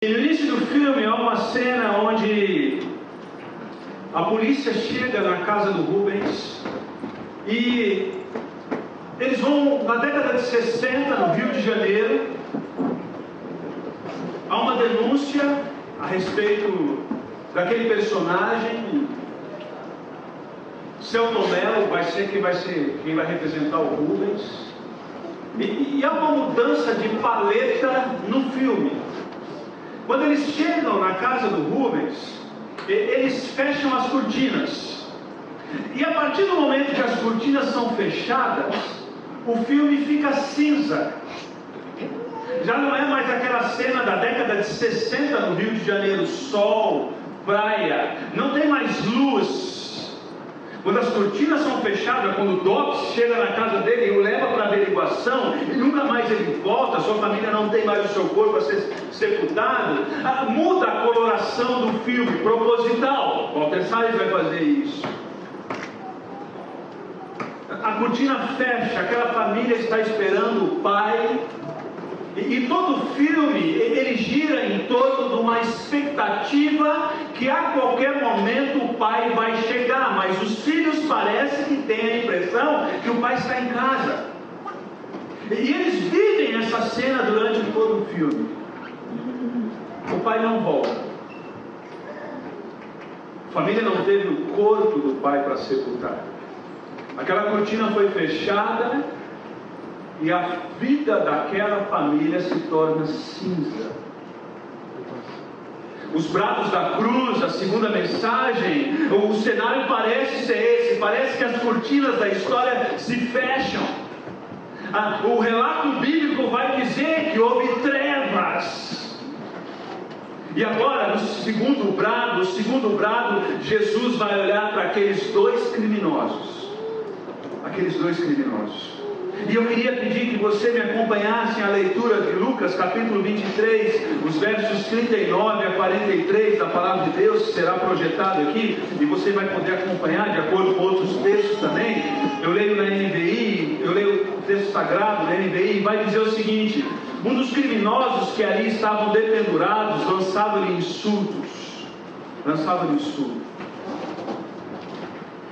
E no início do filme há uma cena onde a polícia chega na casa do Rubens e eles vão, na década de 60, no Rio de Janeiro, há uma denúncia a respeito daquele personagem. Selton Mello vai ser quem vai representar o Rubens. E há uma mudança de paleta no filme. Quando eles chegam na casa do Rubens, eles fecham as cortinas. E a partir do momento que as cortinas são fechadas, o filme fica cinza. Já não é mais aquela cena da década de 60 no Rio de Janeiro, sol, praia, não tem mais luz. Quando as cortinas são fechadas, quando o DOPS chega na casa dele e o leva para averiguação, e nunca mais ele volta, sua família não tem mais o seu corpo a ser sepultado, muda a coloração do filme, proposital. Walter Salles vai fazer isso. A cortina fecha, aquela família está esperando o pai. E todo o filme, ele gira em torno de uma expectativa que a qualquer momento o pai vai chegar, mas os filhos parecem que têm a impressão que o pai está em casa. E eles vivem essa cena durante todo o filme. O pai não volta. A família não teve o corpo do pai para sepultar. Aquela cortina foi fechada e a vida daquela família se torna cinza. Os brados da cruz, a segunda mensagem, o cenário parece ser esse, parece que as cortinas da história se fecham. O relato bíblico vai dizer que houve trevas. E agora, no segundo brado, Jesus vai olhar para aqueles dois criminosos. E eu queria pedir que você me acompanhasse a leitura de Lucas, capítulo 23, os versos 39 a 43 da palavra de Deus, que será projetado aqui, e você vai poder acompanhar de acordo com outros textos também. Eu leio na NVI, eu leio o texto sagrado na NVI, e vai dizer o seguinte: um dos criminosos que ali estavam dependurados lançava-lhe insultos.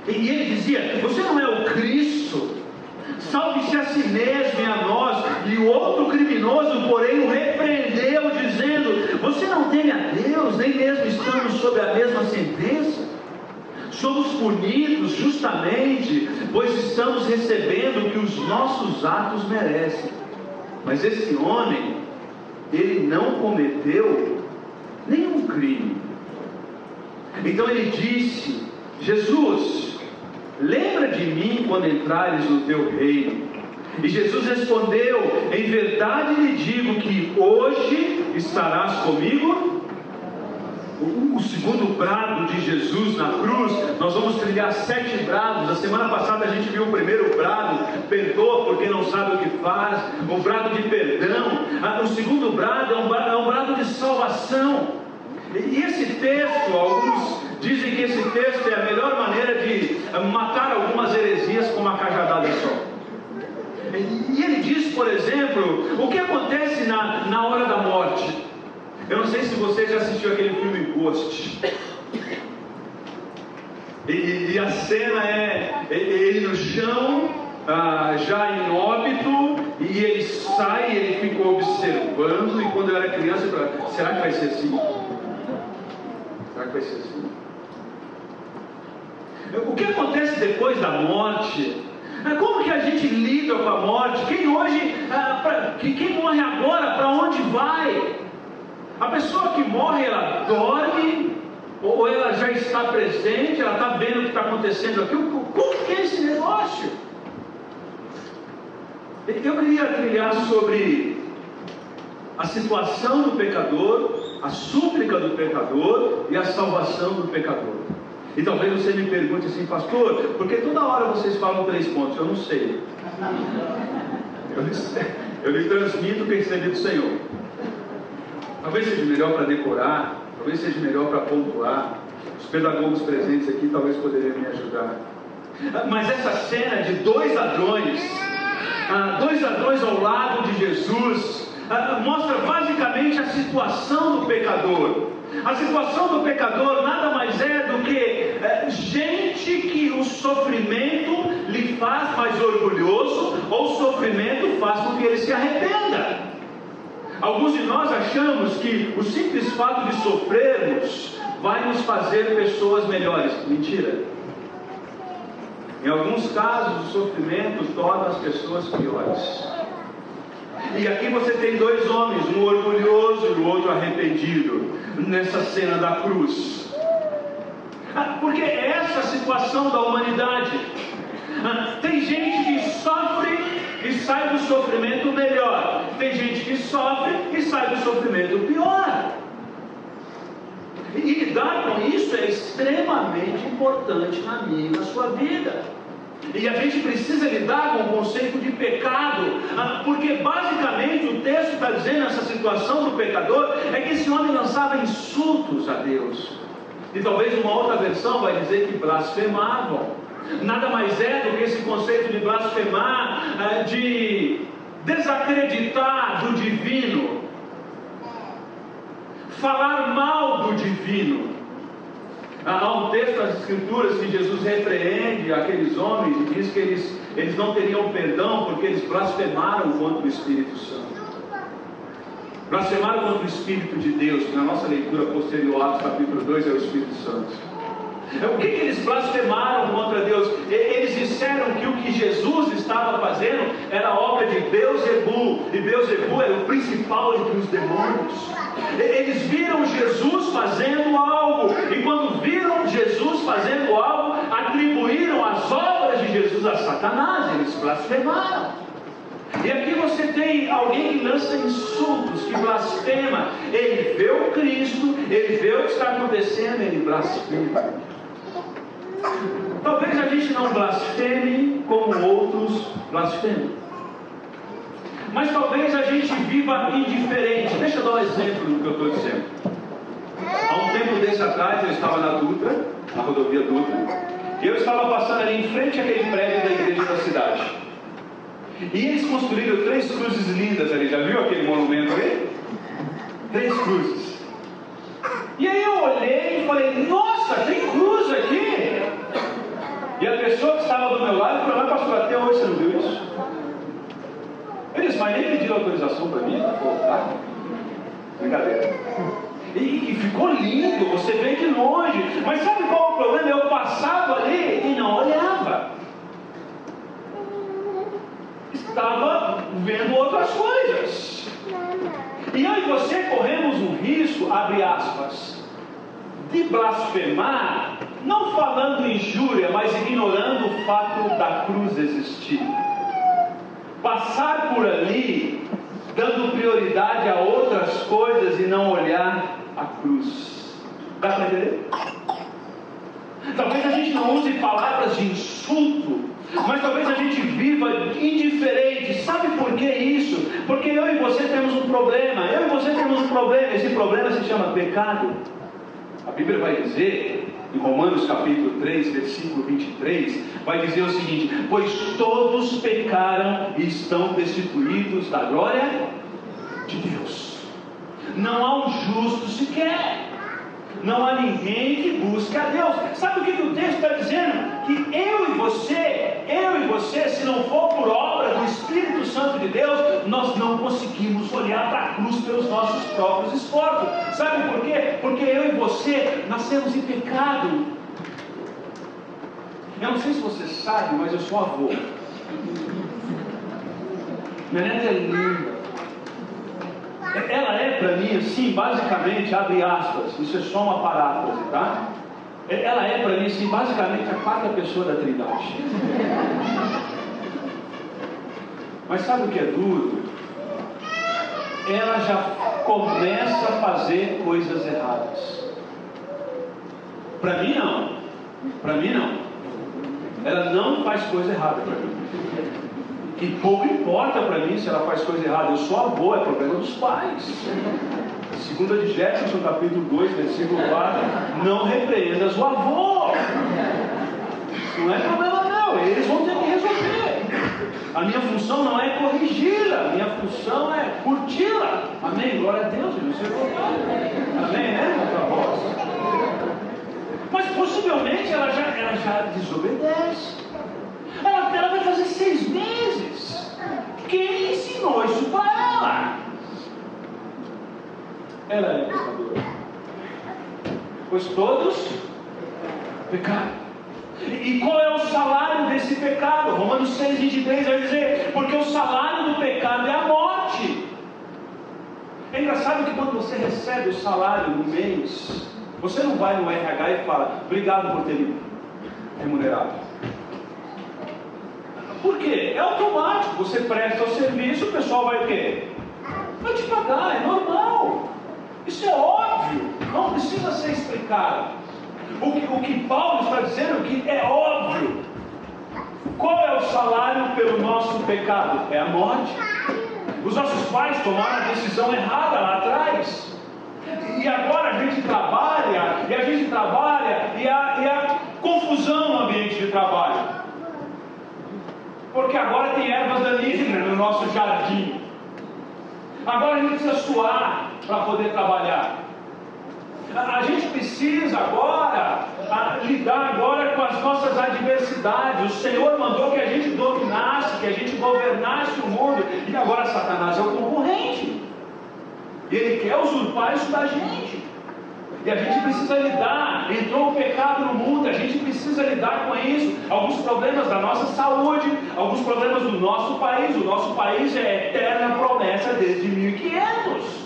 E ele dizia: você não é o Cristo? Salve-se a si mesmo e a nós. E o outro criminoso, porém, o repreendeu, dizendo: você não teme a Deus, nem mesmo estamos sob a mesma sentença? Somos punidos justamente, pois estamos recebendo o que os nossos atos merecem. Mas esse homem, ele não cometeu nenhum crime. Então ele disse: Jesus, lembra de mim quando entrares no teu reino. E Jesus respondeu: em verdade lhe digo que hoje estarás comigo. O segundo brado de Jesus na cruz, nós vamos trilhar 7 brados. Na semana passada a gente viu o primeiro brado: perdoa porque não sabe o que faz. O brado de perdão. O segundo brado é um brado de salvação. E esse texto, alguns dizem que esse texto é a melhor maneira de matar algumas heresias com uma cajadada só. E ele diz, por exemplo, o que acontece na hora da morte. Eu não sei se você já assistiu aquele filme Ghost. E a cena é ele no chão, já em óbito, e ele sai, ele fica observando. E quando eu era criança, eu falava: será que vai ser assim? Será que vai ser assim? O que acontece depois da morte? Como que a gente lida com a morte? Quem morre agora, para onde vai? A pessoa que morre, ela dorme? Ou ela já está presente? Ela está vendo o que está acontecendo aqui? Como que é esse negócio? Eu queria trilhar sobre a situação do pecador, a súplica do pecador e a salvação do pecador. E talvez você me pergunte assim: pastor, por que toda hora vocês falam 3 pontos? Eu não sei. Eu lhe transmito o que recebi do Senhor. Talvez seja melhor para decorar, talvez seja melhor para pontuar. Os pedagogos presentes aqui talvez poderiam me ajudar. Mas essa cena de 2 ladrões ao lado de Jesus, mostra basicamente a situação do pecador. A situação do pecador nada mais é do que gente que o sofrimento lhe faz mais orgulhoso, ou o sofrimento faz com que ele se arrependa. Alguns de nós achamos que o simples fato de sofrermos vai nos fazer pessoas melhores. Mentira. Em alguns casos, o sofrimento torna as pessoas piores. E aqui você tem dois homens, um orgulhoso e o outro arrependido, nessa cena da cruz. Porque é essa a situação da humanidade. Tem gente que sofre e sai do sofrimento melhor. Tem gente que sofre e sai do sofrimento pior. E lidar com isso é extremamente importante na minha e na sua vida. E a gente precisa lidar com o conceito de pecado, porque basicamente o texto está dizendo, essa situação do pecador, é que esse homem lançava insultos a Deus. E talvez uma outra versão vai dizer que blasfemavam. Nada mais é do que esse conceito de blasfemar, de desacreditar do divino, falar mal do divino. Há um texto nas Escrituras que Jesus repreende aqueles homens e diz que eles não teriam perdão porque eles blasfemaram contra o Espírito Santo. Blasfemaram contra o Espírito de Deus, que na nossa leitura posterior, Atos capítulo 2, é o Espírito Santo. O que eles blasfemaram contra Deus? Eles disseram que o que Jesus estava fazendo era obra de Beelzebu, e Beelzebu era o principal entre os demônios. Eles viram Jesus fazendo algo, e quando viram Jesus fazendo algo, atribuíram as obras de Jesus a Satanás. Eles blasfemaram. E aqui você tem alguém que lança insultos, que blasfema. Ele vê o Cristo, ele vê o que está acontecendo, ele blasfema. Talvez a gente não blasfeme como outros blasfemam, mas talvez a gente viva indiferente. Deixa eu dar um exemplo do que eu estou dizendo. Há um tempo desse atrás eu estava na Dutra, na rodovia Dutra, e eu estava passando ali em frente àquele prédio da igreja da cidade. E eles construíram 3 cruzes lindas ali. Já viu aquele monumento ali? 3 cruzes. E aí eu olhei e falei, nossa, tem cruz aqui. E a pessoa que estava do meu lado falou, pastor, até hoje você não viu isso? Eles mas nem pediram autorização para mim, para colocar. Brincadeira. E ficou lindo, você vê de longe. Mas sabe qual é o problema? Eu passava ali e não olhava. Estava vendo outras coisas. E eu e você corremos um risco, abre aspas, de blasfemar, não falando injúria, mas ignorando o fato da cruz existir. Passar por ali, dando prioridade a outras coisas e não olhar a cruz. Dá para entender? Talvez a gente não use palavras de insulto, mas talvez a gente viva indiferente. Sabe por que isso? Porque eu e você temos um problema. Eu e você temos um problema. Esse problema se chama pecado. A Bíblia vai dizer, em Romanos capítulo 3, versículo 23, vai dizer o seguinte: pois todos pecaram e estão destituídos da glória de Deus. Não há um justo sequer. Não há ninguém que busque a Deus. Sabe o que o texto está dizendo? Que eu e você, se não for por obra do Espírito Santo de Deus, nós não conseguimos olhar para a cruz pelos nossos próprios esforços. Sabe por quê? Porque eu e você nascemos em pecado. Eu não sei se você sabe, mas eu sou avô. Minha neta é linda. Ela é para mim assim, basicamente, abre aspas, isso é só uma paráfrase, tá? Ela é para mim assim, basicamente a 4ª pessoa da Trindade. Mas sabe o que é duro? Ela já começa a fazer coisas erradas. Para mim não. Para mim não. Ela não faz coisa errada para mim. E pouco importa para mim se ela faz coisa errada. Eu sou avô, é problema dos pais. 2 de Jefferson, capítulo 2, versículo 4: não repreendas o avô. Isso não é problema não, eles vão ter que resolver. A minha função não é corrigi-la, a minha função é curti-la. Amém? Glória a Deus, não sei como. Amém, né? Mas possivelmente ela já desobedece. Ela vai fazer 6 meses. Quem ensinou isso para ela? Ela é pecadora. Pois todos pecaram. E qual é o salário desse pecado? Romanos 6,23 vai dizer: porque o salário do pecado é a morte. É engraçado que quando você recebe o salário no mês, você não vai no RH e fala: obrigado por ter me remunerado. Por quê? É automático. Você presta o serviço, o pessoal vai o quê? Vai te pagar, é normal. Isso é óbvio, não precisa ser explicado. O que Paulo está dizendo que é óbvio. Qual é o salário pelo nosso pecado? É a morte. Os nossos pais tomaram a decisão errada lá atrás. E agora a gente trabalha, e há confusão no ambiente de trabalho. Porque agora tem ervas daninhas no nosso jardim. Agora a gente precisa suar para poder trabalhar. A gente precisa agora lidar agora com as nossas adversidades. O Senhor mandou que a gente dominasse, que a gente governasse o mundo. E agora Satanás é o concorrente. E ele quer usurpar isso da gente. E a gente precisa lidar. Entrou o pecado no mundo, a gente precisa lidar com isso. Alguns problemas da nossa saúde, alguns problemas do nosso país. O nosso país é eterna promessa desde 1500.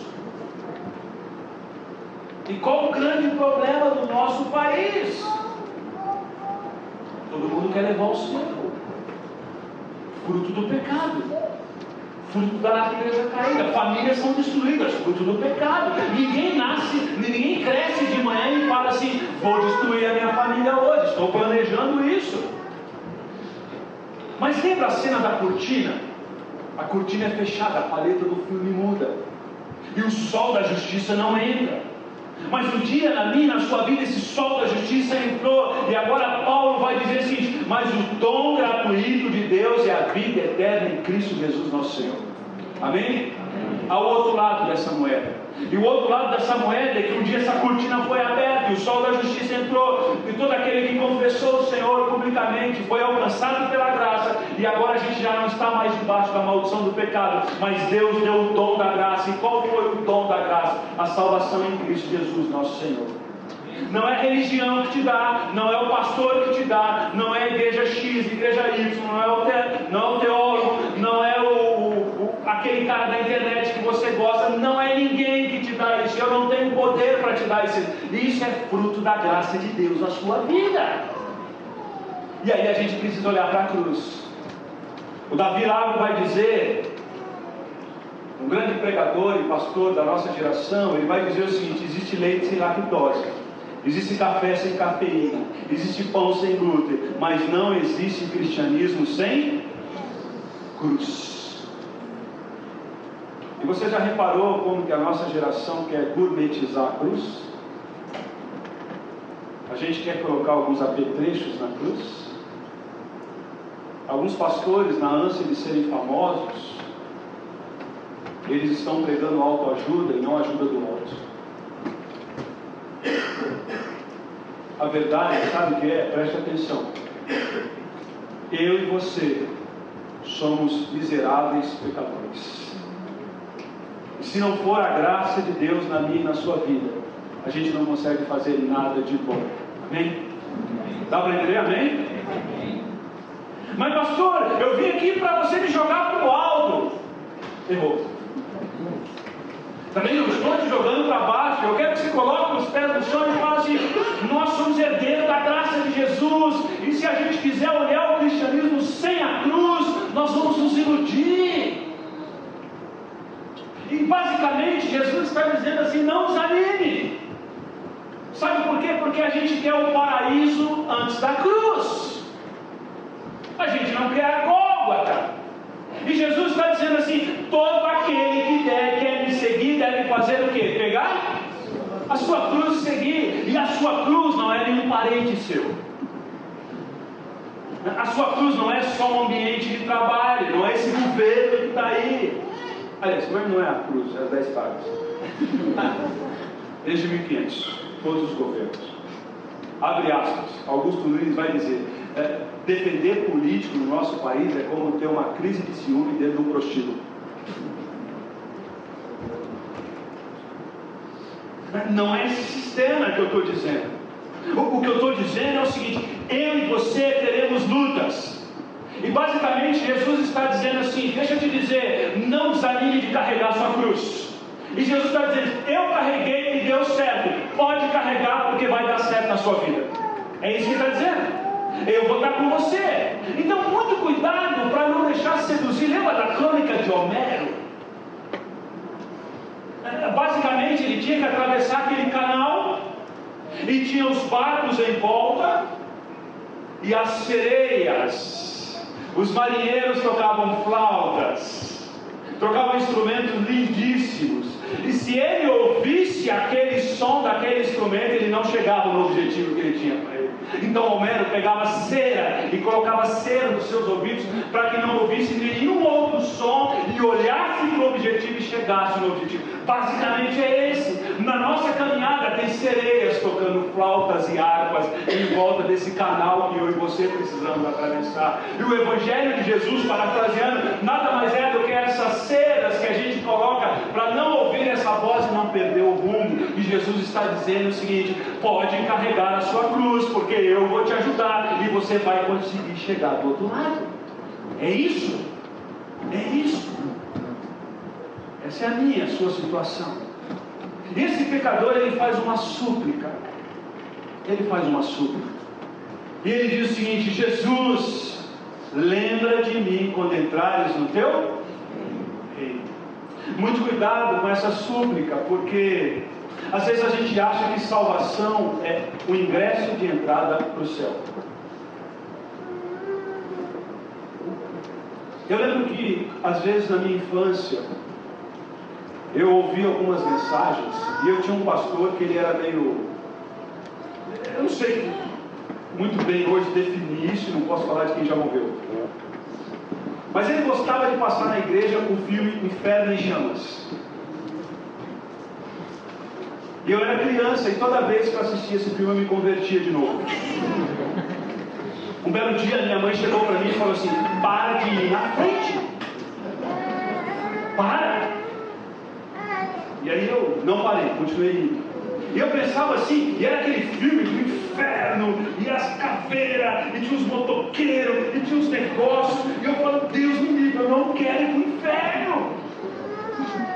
E qual o grande problema do nosso país? Todo mundo quer levar o seu. Fruto do pecado. Fruto da natureza caída. Famílias são destruídas. Fruto do pecado. Ninguém cresce de manhã e fala assim: vou destruir a minha família hoje. Estou planejando isso. Mas lembra a cena da cortina? A cortina é fechada, a paleta do filme muda. E o sol da justiça não entra. Mas um dia na minha, na sua vida, esse sol da justiça entrou. E agora Paulo vai dizer assim: mas o dom gratuito de Deus é a vida eterna em Cristo Jesus nosso Senhor. Amém? Ao outro lado dessa moeda. E o outro lado dessa moeda é que um dia essa cortina foi aberta e o sol da justiça entrou. E todo aquele que confessou o Senhor publicamente foi alcançado pela graça. E agora a gente já não está mais debaixo da maldição do pecado. Mas Deus deu o dom da graça. E qual foi o dom da graça? A salvação em Cristo Jesus nosso Senhor. Não é a religião que te dá, não é o pastor que te dá, não é a igreja X, igreja Y, não é o teólogo, não é aquele cara da internet que você gosta, não é ninguém que te dá isso. Eu não tenho poder para te dar isso. Isso é fruto da graça de Deus na sua vida. E aí a gente precisa olhar para a cruz. O Davi Lago vai dizer, um grande pregador e pastor da nossa geração, ele vai dizer o seguinte: existe leite sem lactose, existe café sem cafeína, existe pão sem glúten, mas não existe cristianismo sem cruz. E você já reparou como que a nossa geração quer gourmetizar a cruz? A gente quer colocar alguns apetrechos na cruz. Alguns pastores, na ânsia de serem famosos, eles estão pregando autoajuda e não ajuda do outro. A verdade, sabe o que é? Preste atenção. Eu e você somos miseráveis pecadores. E se não for a graça de Deus na minha e na sua vida, a gente não consegue fazer nada de bom. Amém? Dá para entender? Amém? Mas pastor, eu vim aqui para você me jogar para o alto. Errou. Também não estou te jogando para baixo. Eu quero que você coloque os pés no chão e fale assim: nós somos herdeiros da graça de Jesus. E se a gente quiser olhar o cristianismo sem a cruz, nós vamos nos iludir. E basicamente Jesus está dizendo assim: não desanime. Sabe por quê? Porque a gente quer o paraíso antes da cruz. A gente não quer a Gólgota. E Jesus está dizendo assim: todo aquele que quer me seguir deve fazer o quê? Pegar a sua cruz e seguir. E a sua cruz não é nenhum parente seu. A sua cruz não é só um ambiente de trabalho, não é esse governo que está aí. Aliás, não é a cruz, é as 10 pragas. Desde 1500, todos os governos. Abre aspas, Augusto Nunes vai dizer: defender político no nosso país é como ter uma crise de ciúme dentro de um prostíbulo. Não é esse sistema que eu estou dizendo. O que eu estou dizendo é o seguinte: eu e você teremos lutas. E basicamente Jesus está dizendo assim: deixa eu te dizer, não desanime de carregar sua cruz. E Jesus está dizendo: eu carreguei e deu certo, pode carregar porque vai dar certo na sua vida. É isso que ele está dizendo. Eu vou estar com você. Então muito cuidado para não deixar seduzir. Lembra da crônica de Homero? Basicamente ele tinha que atravessar aquele canal e tinha os barcos em volta e as sereias, os marinheiros tocavam flautas, tocavam instrumentos lindíssimos, e se ele ouvisse aquele som daquele instrumento, ele não chegava no objetivo que ele tinha para ele. Então Homero pegava cera e colocava cera nos seus ouvidos para que não ouvisse nenhum outro som e olhasse para o objetivo e chegasse no objetivo. Basicamente é esse. Na nossa caminhada tem sereias tocando flautas e harpas em volta desse canal que eu e você precisamos atravessar. E o Evangelho de Jesus, parafraseando, nada mais é do que essas ceras que a gente coloca para não ouvir essa voz e não perder o rumo. E Jesus está dizendo o seguinte: pode carregar a sua cruz, porque eu vou te ajudar e você vai conseguir chegar do outro lado. É isso. É isso. Essa é a minha, a sua situação. Esse pecador, ele faz uma súplica. Ele faz uma súplica. E ele diz o seguinte: Jesus, lembra de mim quando entrares no teu reino. Muito cuidado com essa súplica, porque às vezes a gente acha que salvação é o ingresso de entrada para o céu. Eu lembro que às vezes na minha infância eu ouvi algumas mensagens e eu tinha um pastor que ele era meio, eu não sei muito bem hoje definir isso, não posso falar de quem já morreu, mas ele gostava de passar na igreja o filme Inferno em Chamas. E eu era criança e toda vez que eu assistia esse filme eu me convertia de novo. Um belo dia minha mãe chegou para mim e falou assim: para de ir na frente, para. E aí eu não parei, continuei indo. E eu pensava assim, e era aquele filme do inferno, e as caveiras, e tinha os motoqueiros, e tinha os negócios, e eu falo: Deus me livre, eu não quero ir para o inferno.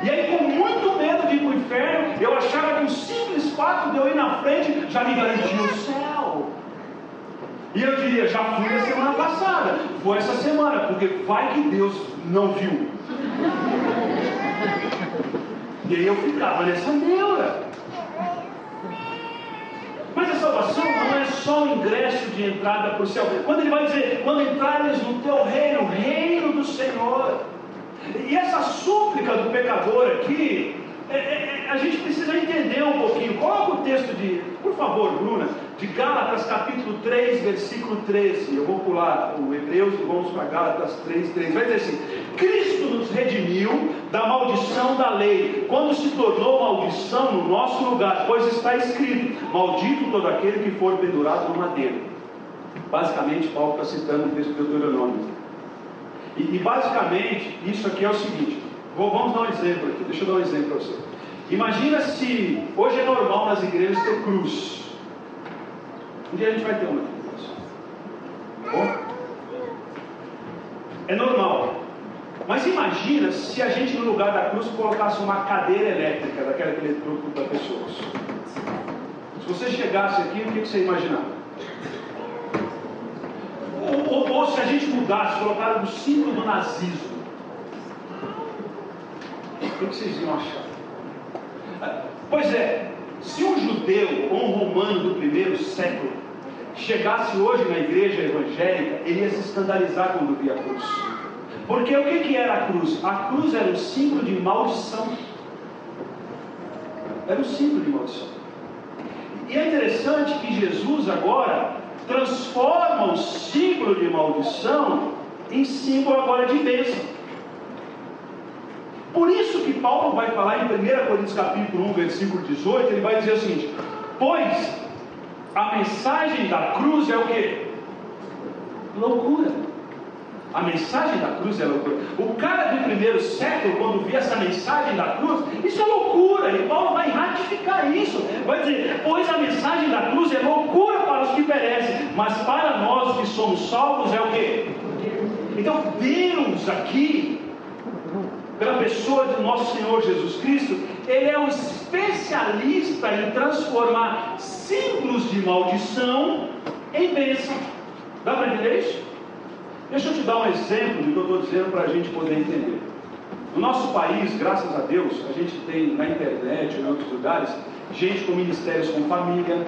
E aí, com muito medo de ir para o inferno, eu achava que o simples fato de eu ir na frente já me garantia o céu. E eu diria: já fui a semana passada, vou essa semana, porque vai que Deus não viu. E aí eu ficava nessa neura. Mas a salvação não é só o ingresso de entrada para o céu. Quando ele vai dizer: quando entrares no teu reino, reino do Senhor. E essa súplica do pecador aqui, a gente precisa entender um pouquinho. Coloca o texto por favor, Bruna, de Gálatas capítulo 3, versículo 13. Eu vou pular o Hebreus e vamos para Gálatas 3:13. Vai dizer assim: Cristo nos redimiu da maldição da lei, quando se tornou maldição no nosso lugar, pois está escrito: maldito todo aquele que for pendurado no madeiro. Basicamente Paulo está citando o texto de Deuteronômio. E basicamente isso aqui é o seguinte: vamos dar um exemplo aqui, deixa eu dar um exemplo para você. Imagina se hoje é normal nas igrejas ter cruz. Um dia a gente vai ter uma aqui. Bom? É normal. Mas imagina se a gente no lugar da cruz colocasse uma cadeira elétrica, daquela que eletrocuta pessoas. Se você chegasse aqui, o que você imaginava? Ou se a gente mudasse, colocasse o símbolo do nazismo, o que vocês iam achar? Pois é, se um judeu ou um romano do primeiro século chegasse hoje na igreja evangélica, ele ia se escandalizar quando via a cruz. Porque o que era a cruz? A cruz era um símbolo de maldição. Era um símbolo de maldição. E é interessante que Jesus agora transforma o símbolo de maldição em símbolo agora de bênção. Por isso que Paulo vai falar em 1 Coríntios capítulo 1, versículo 18, ele vai dizer o seguinte: pois a mensagem da cruz é o quê? Loucura. A mensagem da cruz é loucura. O cara do primeiro século, quando via essa mensagem da cruz, isso é loucura. E Paulo vai ratificar isso. Vai dizer, pois a mensagem da cruz é loucura para os que perecem, mas para nós que somos salvos é o quê? Então Deus aqui, pela pessoa do nosso Senhor Jesus Cristo, Ele é um especialista em transformar símbolos de maldição em bênção. Dá para entender isso? Deixa eu te dar um exemplo do que eu estou dizendo para a gente poder entender. No nosso país, graças a Deus, a gente tem na internet ou em outros lugares, gente com ministérios com família,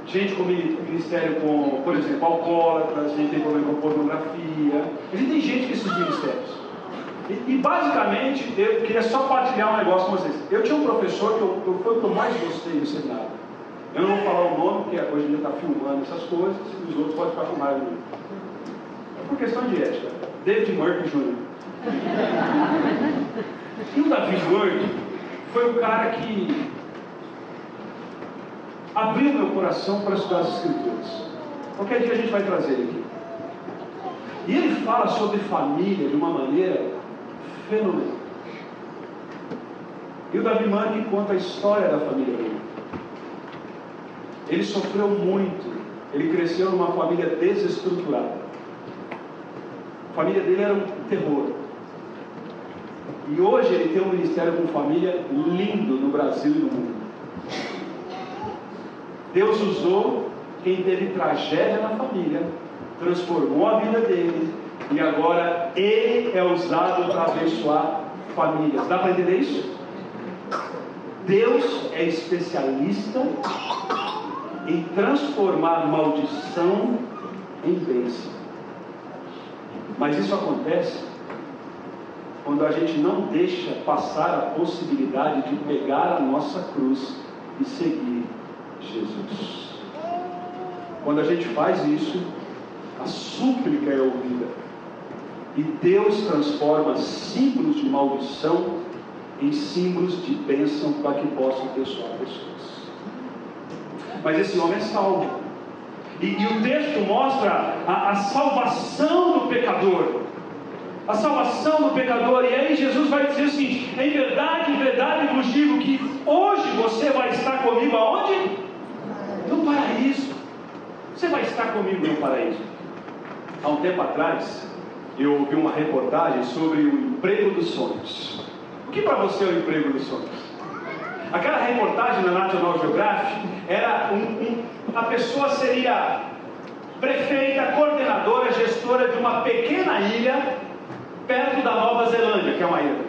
gente com ministério com, por exemplo, alcoólatras, a gente tem problema com pornografia, a gente tem gente com esses ministérios. E basicamente, eu queria só partilhar um negócio com vocês. Eu tinha um professor que foi o que eu mais gostei no seminário. Eu não vou falar o nome, porque hoje em dia está filmando essas coisas, e os outros podem ficar com raiva. É por questão de ética. David Murphy Jr. E o David Murphy foi o cara que abriu meu coração para estudar as Escrituras. Qualquer dia a gente vai trazer ele aqui. E ele fala sobre família de uma maneira fenomenal. E o David Murphy conta a história da família dele. Ele sofreu muito. Ele cresceu numa família desestruturada. A família dele era um terror. E hoje ele tem um ministério com família lindo no Brasil e no mundo. Deus usou quem teve tragédia na família, transformou a vida dele, e agora ele é usado para abençoar famílias. Dá para entender isso? Deus é especialista em transformar maldição em bênção. Mas isso acontece quando a gente não deixa passar a possibilidade de pegar a nossa cruz e seguir Jesus. Quando a gente faz isso, a súplica é ouvida e Deus transforma símbolos de maldição em símbolos de bênção para que possam abençoar pessoas. Mas esse homem é salvo. E o texto mostra a salvação do pecador. A salvação do pecador. E aí Jesus vai dizer o seguinte: em verdade vos digo que hoje você vai estar comigo aonde? No paraíso. Você vai estar comigo no paraíso. Há um tempo atrás, eu ouvi uma reportagem sobre o emprego dos sonhos. O que para você é o emprego dos sonhos? Aquela reportagem na National Geographic era a pessoa seria prefeita, coordenadora, gestora de uma pequena ilha perto da Nova Zelândia, que é uma ilha.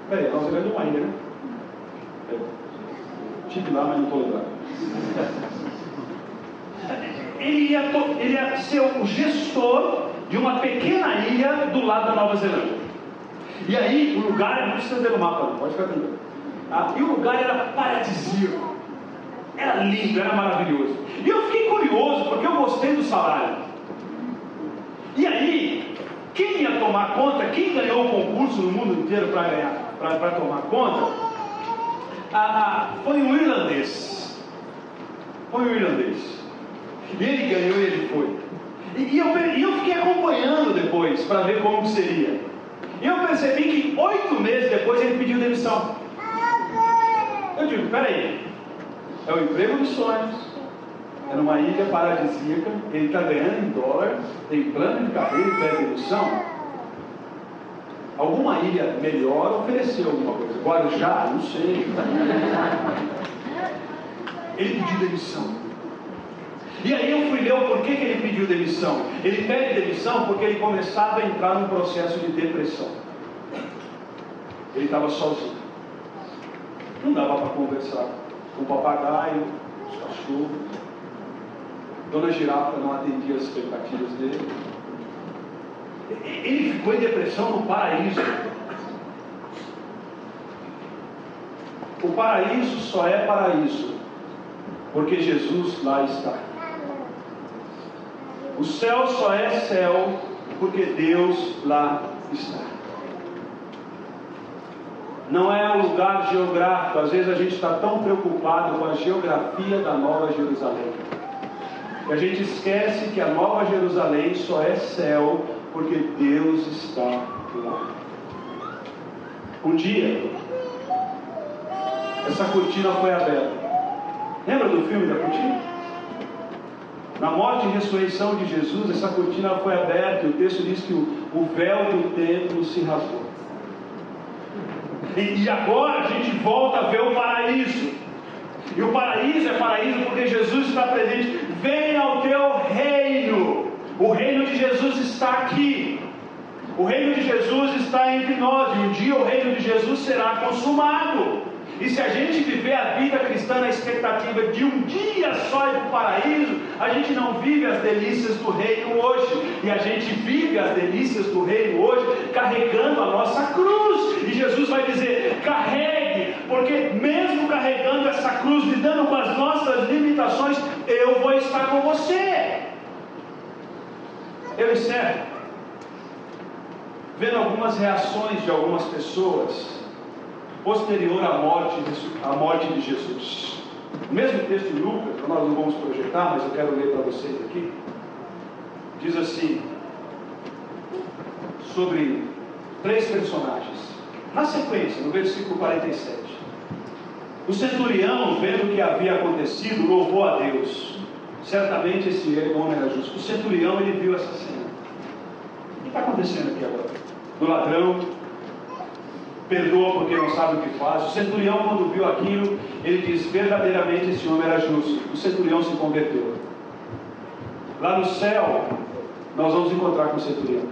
Peraí, a Nova Zelândia é uma ilha, né? Estive lá, mas não estou lembrado. Ele ia ser o gestor de uma pequena ilha do lado da Nova Zelândia. E aí, o lugar, não precisa ver no mapa, não, pode ficar tranquilo. E o lugar era paradisíaco, era lindo, era maravilhoso. E eu fiquei curioso, porque eu gostei do salário. E aí, quem ia tomar conta, quem ganhou o concurso no mundo inteiro para tomar conta, foi um irlandês. E ele ganhou e ele foi. E eu fiquei acompanhando depois, para ver como seria. E eu percebi que 8 meses depois ele pediu demissão. Eu digo, peraí, é o emprego dos sonhos, é numa ilha paradisíaca, ele está ganhando em dólar, tem plano de carreira e pede demissão. Alguma ilha melhor ofereceu alguma coisa, Guarujá, não sei. Ele pediu demissão. E aí eu fui ler o porquê que ele pediu demissão. Ele pede demissão porque ele começava a entrar num processo de depressão. Ele estava sozinho. Não dava para conversar com o papagaio, os cachorros. Dona Girafa não atendia as expectativas dele. Ele ficou em depressão no paraíso. O paraíso só é paraíso porque Jesus lá está. O céu só é céu porque Deus lá está. Não é um lugar geográfico. Às vezes a gente está tão preocupado com a geografia da Nova Jerusalém, que a gente esquece que a Nova Jerusalém só é céu porque Deus está lá. Um dia, essa cortina foi aberta. Lembra do filme da cortina? Na morte e ressurreição de Jesus, essa cortina foi aberta, e o texto diz que o véu do templo se rasgou. E agora a gente volta a ver o paraíso. E o paraíso é paraíso porque Jesus está presente. Venha ao teu reino. O reino de Jesus está aqui. O reino de Jesus está entre nós. E um dia o reino de Jesus será consumado. E se a gente viver a vida cristã na expectativa de um dia só ir para o paraíso, a gente não vive as delícias do reino hoje. E a gente vive as delícias do reino hoje carregando a nossa cruz. E Jesus vai dizer: carregue, porque mesmo carregando essa cruz, lidando com as nossas limitações, eu vou estar com você. Eu encerro vendo algumas reações de algumas pessoas posterior à morte de Jesus. O mesmo texto de Lucas, nós não vamos projetar, mas eu quero ler para vocês aqui. Diz assim, sobre 3 personagens. Na sequência, no versículo 47. O centurião, vendo o que havia acontecido, louvou a Deus. Certamente esse homem era justo. O centurião, ele viu essa cena. O que está acontecendo aqui agora? Do ladrão, perdoa porque não sabe o que faz. O centurião, quando viu aquilo, ele diz: verdadeiramente esse homem era justo. O centurião se converteu. Lá no céu, nós vamos encontrar com o centurião.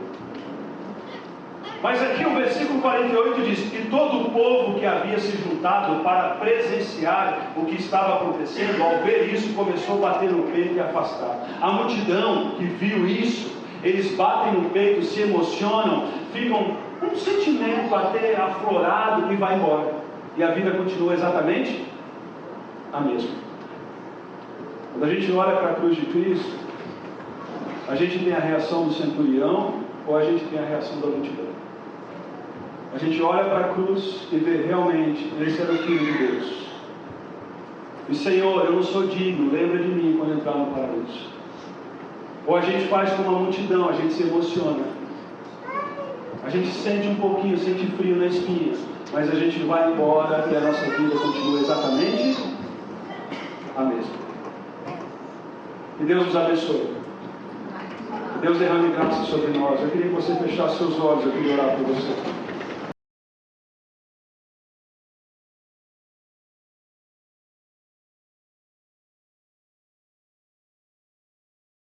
Mas aqui o versículo 48 diz que todo o povo que havia se juntado para presenciar o que estava acontecendo, ao ver isso, começou a bater no peito e afastar. A multidão que viu isso, eles batem no peito, se emocionam, ficam um sentimento até aflorado e vai embora. E a vida continua exatamente a mesma. Quando a gente olha para a cruz de Cristo, a gente tem a reação do centurião ou a gente tem a reação da multidão? A gente olha para a cruz e vê realmente, esse era o Filho de Deus. E Senhor, eu não sou digno, lembra de mim quando entrar no paraíso. Ou a gente faz como a multidão, a gente se emociona. A gente sente um pouquinho, sente frio na espinha, mas a gente vai embora e a nossa vida continua exatamente a mesma. Que Deus nos abençoe. Que Deus derrame graça sobre nós. Eu queria que você fechasse seus olhos, eu queria orar por você.